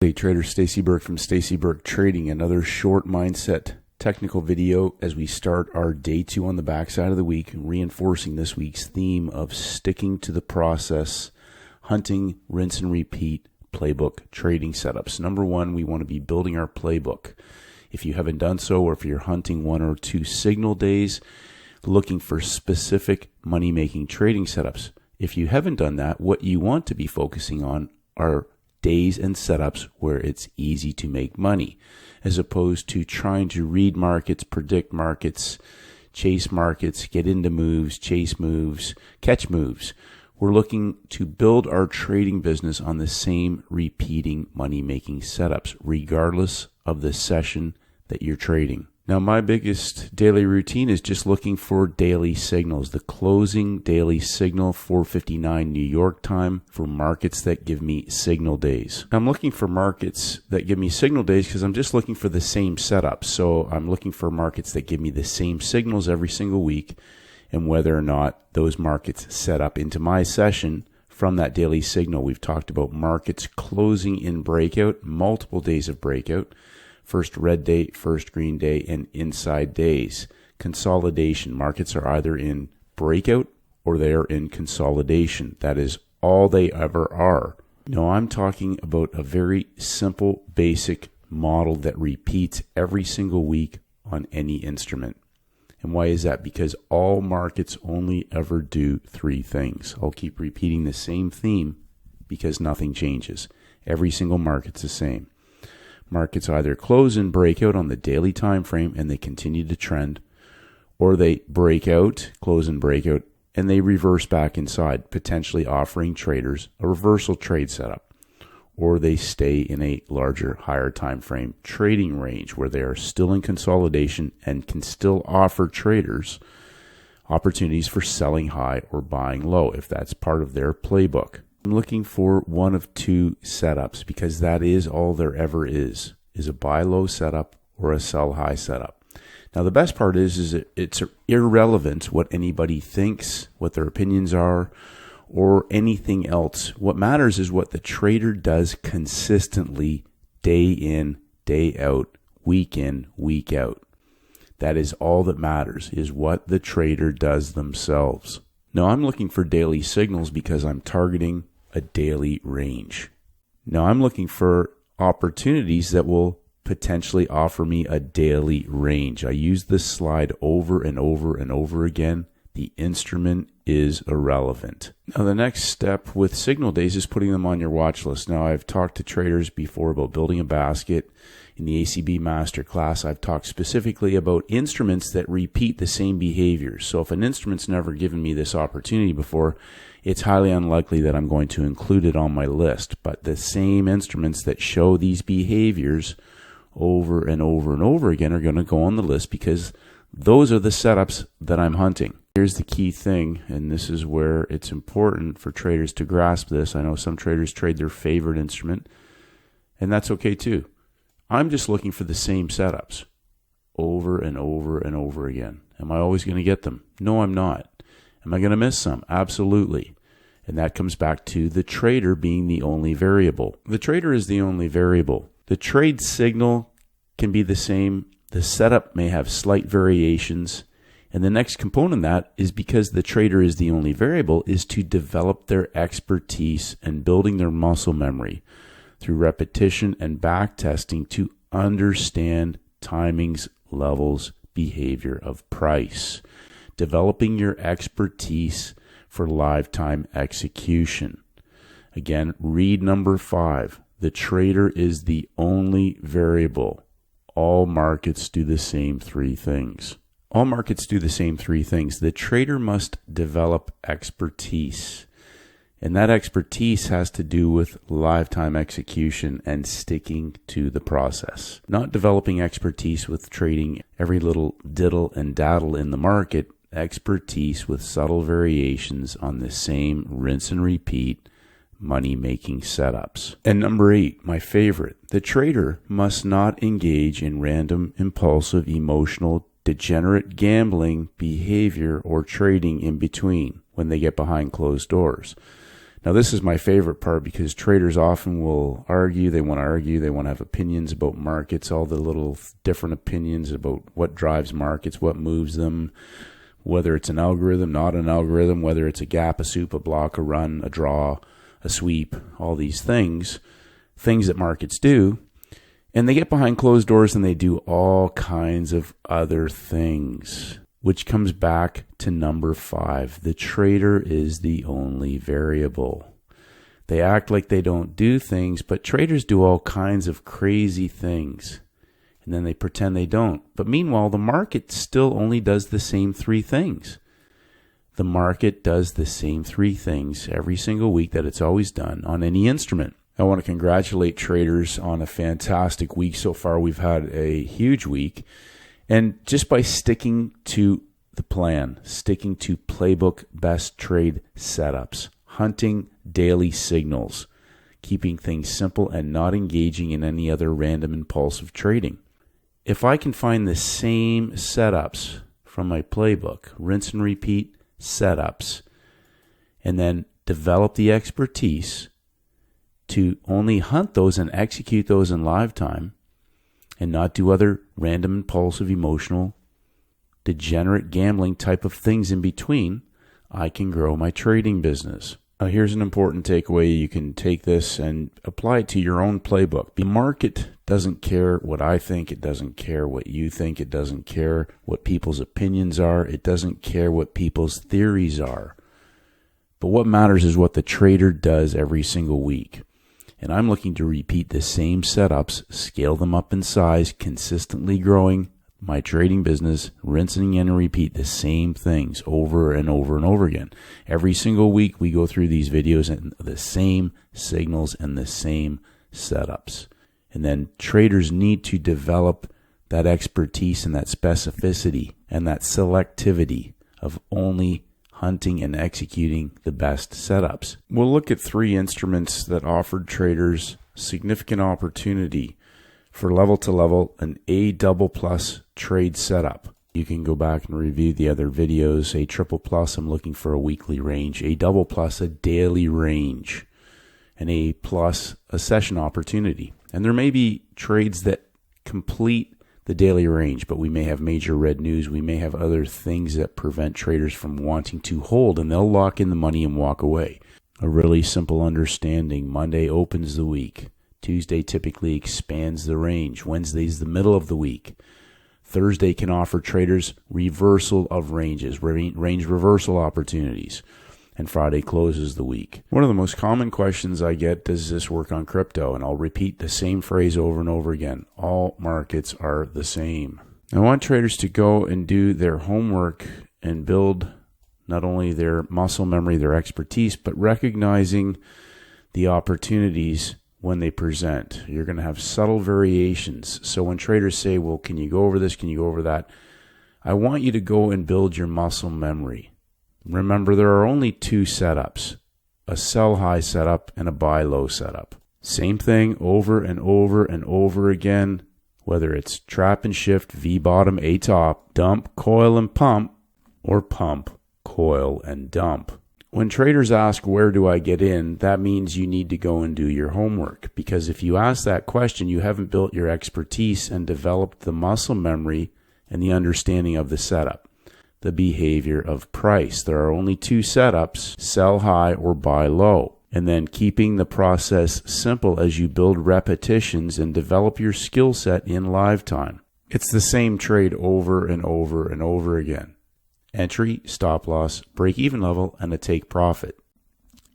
Hey trader, Stacey Burke from Stacey Burke Trading. Another short mindset technical video as we start our day 2 on the backside of the week, reinforcing this week's theme of sticking to the process, hunting, rinse and repeat, playbook trading setups. Number 1, we want to be building our playbook. If you haven't done so, or if you're hunting 1 or 2 signal days, looking for specific money-making trading setups. If you haven't done that, what you want to be focusing on are days and setups where it's easy to make money, as opposed to trying to read markets, predict markets, chase markets, get into moves, chase moves, catch moves. We're looking to build our trading business on the same repeating money-making setups, regardless of the session that you're trading. Now, my biggest daily routine is just looking for daily signals. The closing daily signal, 4:59 New York time, for markets that give me signal days. I'm looking for markets that give me signal days because I'm just looking for the same setup. So I'm looking for markets that give me the same signals every single week, and whether or not those markets set up into my session from that daily signal. We've talked about markets closing in breakout, multiple days of breakout. First red day, first green day, and inside days. Consolidation. Markets are either in breakout or they are in consolidation. That is all they ever are. Now, I'm talking about a very simple, basic model that repeats every single week on any instrument. And why is that? Because all markets only ever do 3 things. I'll keep repeating the same theme because nothing changes. Every single market's the same. Markets either close in breakout on the daily time frame and they continue to trend, or they break out, close in breakout, and they reverse back inside, potentially offering traders a reversal trade setup, or they stay in a larger, higher time frame trading range where they are still in consolidation and can still offer traders opportunities for selling high or buying low if that's part of their playbook. I'm looking for one of 2 setups because that is all there ever is a buy low setup or a sell high setup. Now, the best part is it's irrelevant what anybody thinks, what their opinions are, or anything else. What matters is what the trader does consistently, day in, day out, week in, week out. That is all that matters, is what the trader does themselves. Now, I'm looking for daily signals because I'm targeting a daily range. Now, I'm looking for opportunities that will potentially offer me a daily range. I use this slide over and over and over again. The instrument is irrelevant. Now, the next step with signal days is putting them on your watch list. Now, I've talked to traders before about building a basket. In the ACB Masterclass, I've talked specifically about instruments that repeat the same behaviors. So if an instrument's never given me this opportunity before, it's highly unlikely that I'm going to include it on my list. But the same instruments that show these behaviors over and over and over again are going to go on the list because those are the setups that I'm hunting. Here's the key thing, and this is where it's important for traders to grasp this. I know some traders trade their favorite instrument, and that's okay too. I'm just looking for the same setups over and over and over again. Am I always going to get them? No, I'm not. Am I going to miss some? Absolutely. And that comes back to the trader being the only variable. The trader is the only variable. The trade signal can be the same. The setup may have slight variations. And the next component of that is, because the trader is the only variable, is to develop their expertise and building their muscle memory through repetition and back testing to understand timings, levels, behavior of price. Developing your expertise for lifetime execution. Again, read number 5. The trader is the only variable. All markets do the same 3 things. All markets do the same 3 things. The trader must develop expertise. And that expertise has to do with lifetime execution and sticking to the process. Not developing expertise with trading every little diddle and daddle in the market. Expertise with subtle variations on the same rinse and repeat money-making setups. And number 8, my favorite. The trader must not engage in random, impulsive, emotional, degenerate gambling behavior or trading in between when they get behind closed doors. Now, this is my favorite part because traders often will argue. They want to have opinions about markets, all the little different opinions about what drives markets, what moves them, whether it's an algorithm, not an algorithm, whether it's a gap, a soup, a block, a run, a draw, a sweep, all these things that markets do. And they get behind closed doors and they do all kinds of other things, which comes back to number 5. The trader is the only variable. They act like they don't do things, but traders do all kinds of crazy things. And then they pretend they don't. But meanwhile, the market still only does the same 3 things. The market does the same 3 things every single week that it's always done on any instrument. I want to congratulate traders on a fantastic week so far. We've had a huge week. And just by sticking to the plan, sticking to playbook best trade setups, hunting daily signals, keeping things simple and not engaging in any other random impulsive trading. If I can find the same setups from my playbook, rinse and repeat setups, and then develop the expertise to only hunt those and execute those in live time and not do other random, impulsive, emotional, degenerate gambling type of things in between, I can grow my trading business. Now, here's an important takeaway. You can take this and apply it to your own playbook. The market doesn't care what I think. It doesn't care what you think. It doesn't care what people's opinions are. It doesn't care what people's theories are. But what matters is what the trader does every single week. And I'm looking to repeat the same setups, scale them up in size, consistently growing my trading business, rinsing and repeat the same things over and over and over again. Every single week we go through these videos and the same signals and the same setups. And then traders need to develop that expertise and that specificity and that selectivity of only hunting and executing the best setups. We'll look at 3 instruments that offered traders significant opportunity for level to level, an A double plus trade setup. You can go back and review the other videos. A triple plus, I'm looking for a weekly range. A double plus, a daily range. And A plus, a session opportunity. And there may be trades that complete the daily range, but we may have major red news. We may have other things that prevent traders from wanting to hold, and they'll lock in the money and walk away. A really simple understanding. Monday opens the week. Tuesday typically expands the range. Wednesday's the middle of the week. Thursday can offer traders reversal of ranges, range reversal opportunities. And Friday closes the week. One of the most common questions I get, does this work on crypto? And I'll repeat the same phrase over and over again. All markets are the same. I want traders to go and do their homework and build not only their muscle memory, their expertise, but recognizing the opportunities when they present. You're going to have subtle variations. So when traders say, well, can you go over this? Can you go over that? I want you to go and build your muscle memory. Remember, there are only 2 setups, a sell high setup and a buy low setup. Same thing over and over and over again, whether it's trap and shift, V bottom, A top, dump, coil and pump, or pump, coil and dump. When traders ask, where do I get in? That means you need to go and do your homework. Because if you ask that question, you haven't built your expertise and developed the muscle memory and the understanding of the setup. The behavior of price. There are only 2 setups, sell high or buy low. And then keeping the process simple as you build repetitions and develop your skill set in live time. It's the same trade over and over and over again. Entry, stop loss, break even level, and a take profit.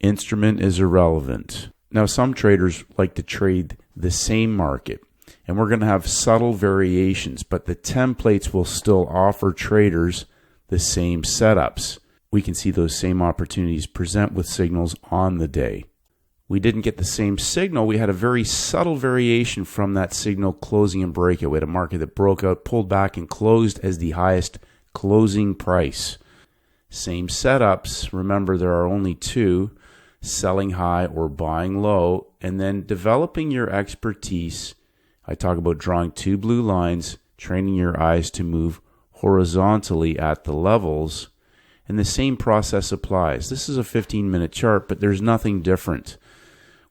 Instrument is irrelevant. Now, some traders like to trade the same market, and we're going to have subtle variations, but the templates will still offer traders the same setups. We can see those same opportunities present with signals on the day. We didn't get the same signal. We had a very subtle variation from that signal closing and breakout. We had a market that broke out, pulled back, and closed as the highest closing price. Same setups. Remember, there are only 2, selling high or buying low, and then developing your expertise. I talk about drawing 2 blue lines, training your eyes to move horizontally at the levels, And the same process applies. This is a 15-minute chart, but there's nothing different.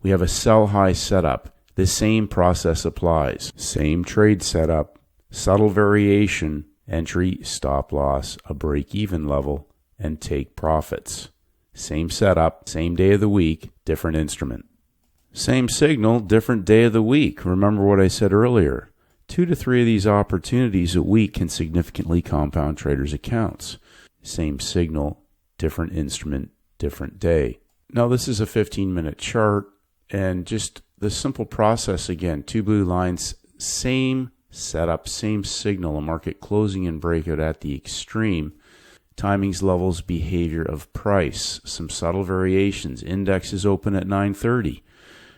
We have a sell high setup. The same process applies. Same trade setup, subtle variation, entry, stop loss, a break-even level, and take profits. Same setup, same day of the week, different instrument. Same signal, different day of the week. Remember what I said earlier. 2 to 3 of these opportunities a week can significantly compound traders' accounts. Same signal, different instrument, different day. Now this is a 15-minute chart, and just the simple process again, 2 blue lines, same setup, same signal, a market closing and breakout at the extreme. Timings, levels, behavior of price, some subtle variations. Index is open at 9:30.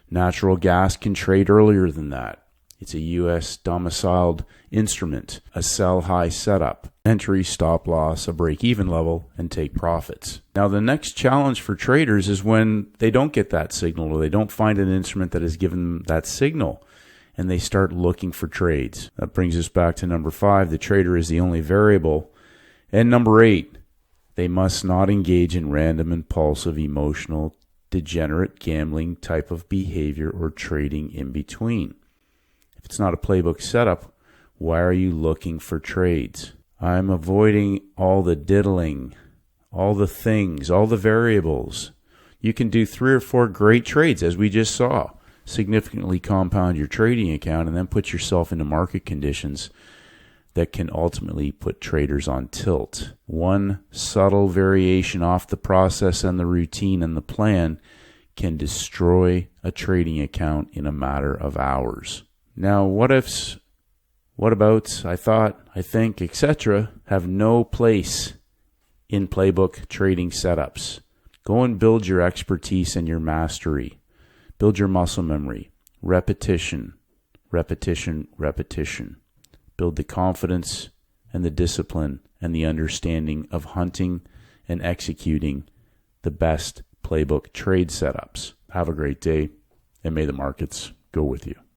Natural gas can trade earlier than that. It's a U.S. domiciled instrument, a sell high setup, entry, stop loss, a break-even level, and take profits. Now the next challenge for traders is when they don't get that signal or they don't find an instrument that has given them that signal and they start looking for trades. That brings us back to number 5, the trader is the only variable. And number 8, they must not engage in random, impulsive, emotional, degenerate gambling type of behavior or trading in between. If it's not a playbook setup, why are you looking for trades? I'm avoiding all the diddling, all the things, all the variables. You can do 3 or 4 great trades, as we just saw. Significantly compound your trading account and then put yourself into market conditions that can ultimately put traders on tilt. One subtle variation off the process and the routine and the plan can destroy a trading account in a matter of hours. Now, what ifs, what abouts, I thought, I think, etc. have no place in playbook trading setups. Go and build your expertise and your mastery. Build your muscle memory. Repetition, repetition, repetition. Build the confidence and the discipline and the understanding of hunting and executing the best playbook trade setups. Have a great day, and may the markets go with you.